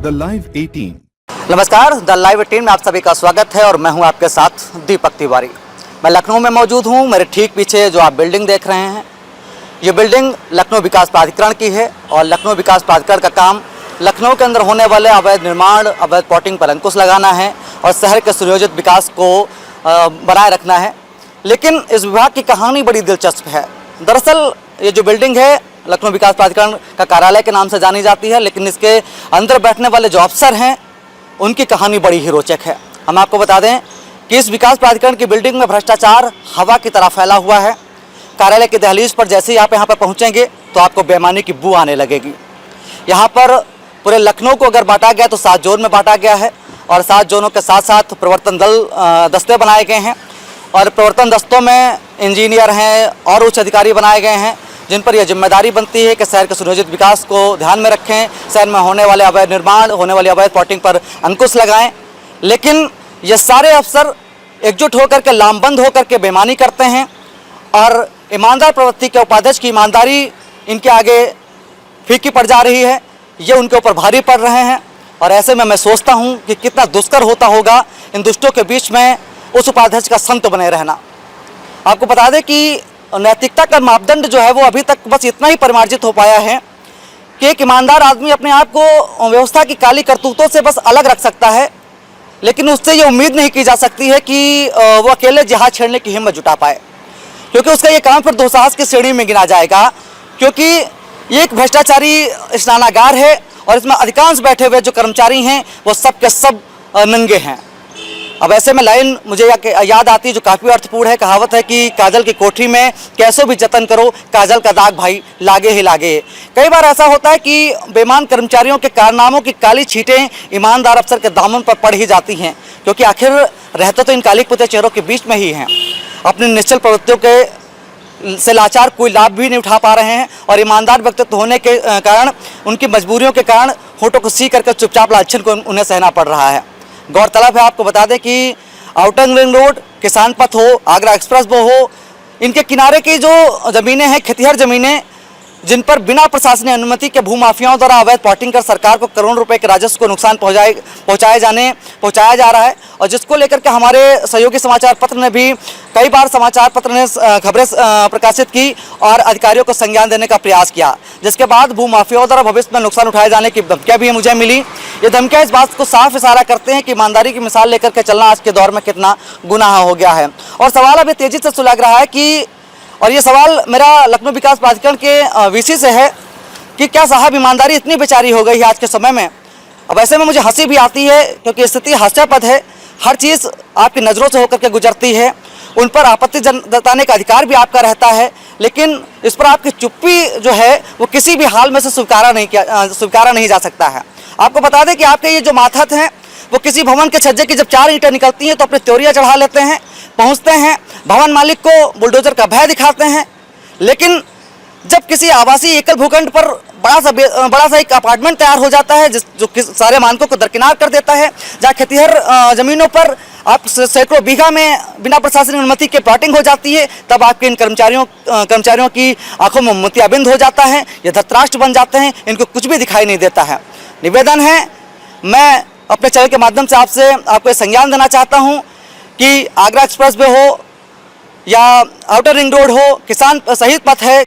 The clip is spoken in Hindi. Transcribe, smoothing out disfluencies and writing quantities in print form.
The live 18। नमस्कार, द लाइव 18 में आप सभी का स्वागत है और मैं हूं आपके साथ दीपक तिवारी। मैं लखनऊ में मौजूद हूं। मेरे ठीक पीछे जो आप बिल्डिंग देख रहे हैं, ये बिल्डिंग लखनऊ विकास प्राधिकरण की है और लखनऊ विकास प्राधिकरण का काम लखनऊ के अंदर होने वाले अवैध निर्माण, अवैध प्लॉटिंग पर अंकुश लगाना है और शहर के सुनियोजित विकास को बनाए रखना है। लेकिन इस विभाग की कहानी बड़ी दिलचस्प है। दरअसल ये जो बिल्डिंग है लखनऊ विकास प्राधिकरण का कार्यालय के नाम से जानी जाती है, लेकिन इसके अंदर बैठने वाले जो अफसर हैं उनकी कहानी बड़ी ही रोचक है। हम आपको बता दें कि इस विकास प्राधिकरण की बिल्डिंग में भ्रष्टाचार हवा की तरह फैला हुआ है। कार्यालय की दहलीज पर जैसे ही आप यहाँ पर पहुँचेंगे तो आपको बेईमानी की बू आने लगेगी। यहाँ पर पूरे लखनऊ को अगर बांटा गया तो 7 जोन में बांटा गया है और 7 जोनों के साथ साथ प्रवर्तन दस्ते बनाए गए हैं और प्रवर्तन दस्तों में इंजीनियर हैं और उच्च अधिकारी बनाए गए हैं, जिन पर यह जिम्मेदारी बनती है कि शहर के सुनियोजित विकास को ध्यान में रखें, शहर में होने वाले अवैध निर्माण, होने वाली अवैध प्लॉटिंग पर अंकुश लगाएं। लेकिन ये सारे अफसर एकजुट होकर के, लामबंद होकर के बेईमानी करते हैं और ईमानदार प्रवृत्ति के उपाध्यक्ष की ईमानदारी इनके आगे फीकी पड़ जा रही है। ये उनके ऊपर भारी पड़ रहे हैं और ऐसे में मैं सोचता हूँ कि कितना दुष्कर होता होगा इन दुष्टों के बीच में उस उपाध्यक्ष का संत बने रहना। आपको बता दें कि नैतिकता का मापदंड जो है वो अभी तक बस इतना ही परिमार्जित हो पाया है कि एक ईमानदार आदमी अपने आप को व्यवस्था की काली करतूतों से बस अलग रख सकता है, लेकिन उससे ये उम्मीद नहीं की जा सकती है कि वो अकेले जहाज छेड़ने की हिम्मत जुटा पाए, क्योंकि उसका ये काम फिर दुस्साहस की श्रेणी में गिना जाएगा। क्योंकि ये एक भ्रष्टाचारी स्नानागार है और इसमें अधिकांश बैठे हुए जो कर्मचारी हैं वो सब के सब नंगे हैं। अब ऐसे में लाइन मुझे याद आती है जो काफ़ी अर्थपूर्ण है। कहावत है कि काजल की कोठरी में कैसो भी जतन करो, काजल का दाग भाई लागे ही लागे। कई बार ऐसा होता है कि बेईमान कर्मचारियों के कारनामों की काली छींटें ईमानदार अफसर के दामन पर पड़ ही जाती हैं, क्योंकि आखिर रहते तो इन काली पुते चेहरों के बीच में ही हैं। अपनी निश्चल प्रवृत्तियों के से लाचार कोई लाभ भी नहीं उठा पा रहे हैं और ईमानदार व्यक्तित्व होने के कारण, उनकी मजबूरियों के कारण होठों को सी करके चुपचाप लांछन को उन्हें सहना पड़ रहा है। गौरतलब है, आपको बता दें कि आउटर रिंग रोड, किसान पथ हो, आगरा एक्सप्रेस वो हो, इनके किनारे की जो ज़मीनें हैं, खेतिहर ज़मीनें, जिन पर बिना प्रशासनिक अनुमति के भूमाफियाओं द्वारा अवैध प्लॉटिंग कर सरकार को करोड़ों रुपए के राजस्व को नुकसान पहुंचाया जा रहा है और जिसको लेकर के हमारे सहयोगी समाचार पत्र ने भी कई बार खबरें प्रकाशित की और अधिकारियों को संज्ञान देने का प्रयास किया, जिसके बाद भूमाफियाओं द्वारा भविष्य में नुकसान उठाए जाने की धमकियां भी मुझे मिली। ये धमकियां इस बात को साफ इशारा करते हैं कि ईमानदारी की मिसाल लेकर के चलना आज के दौर में कितना गुनाह हो गया है। और सवाल अभी तेजी से सुलझ रहा है कि, और ये सवाल मेरा लखनऊ विकास प्राधिकरण के वीसी से है कि क्या साहब ईमानदारी इतनी बेचारी हो गई है आज के समय में। अब ऐसे में मुझे हंसी भी आती है क्योंकि स्थिति हास्यास्पद है। हर चीज़ आपकी नज़रों से होकर के गुजरती है, उन पर आपत्ति जताने का अधिकार भी आपका रहता है, लेकिन इस पर आपकी चुप्पी जो है वो किसी भी हाल में से स्वीकारा नहीं जा सकता है। आपको बता दें कि आपके ये जो माथत हैं वो किसी भवन के छज्जे की जब 4 ईंटें निकलती हैं तो अपनी त्योरियाँ चढ़ा लेते हैं, पहुँचते हैं, भवन मालिक को बुलडोजर का भय दिखाते हैं। लेकिन जब किसी आवासीय एकल भूखंड पर बड़ा सा एक अपार्टमेंट तैयार हो जाता है जो सारे मानकों को दरकिनार कर देता है, जहाँ खेतिहर ज़मीनों पर आप सैकड़ों बीघा में बिना प्रशासनिक अनुमति के प्लॉटिंग हो जाती है, तब आपके इन कर्मचारियों की आंखों में मोतियाबिंद हो जाता है, ये धृतराष्ट्र बन जाते हैं, इनको कुछ भी दिखाई नहीं देता है। निवेदन है, मैं अपने चैनल के माध्यम से आपको संज्ञान देना चाहता हूँ कि आगरा एक्सप्रेस वे हो या आउटर रिंग रोड हो, किसान शहीद पथ है,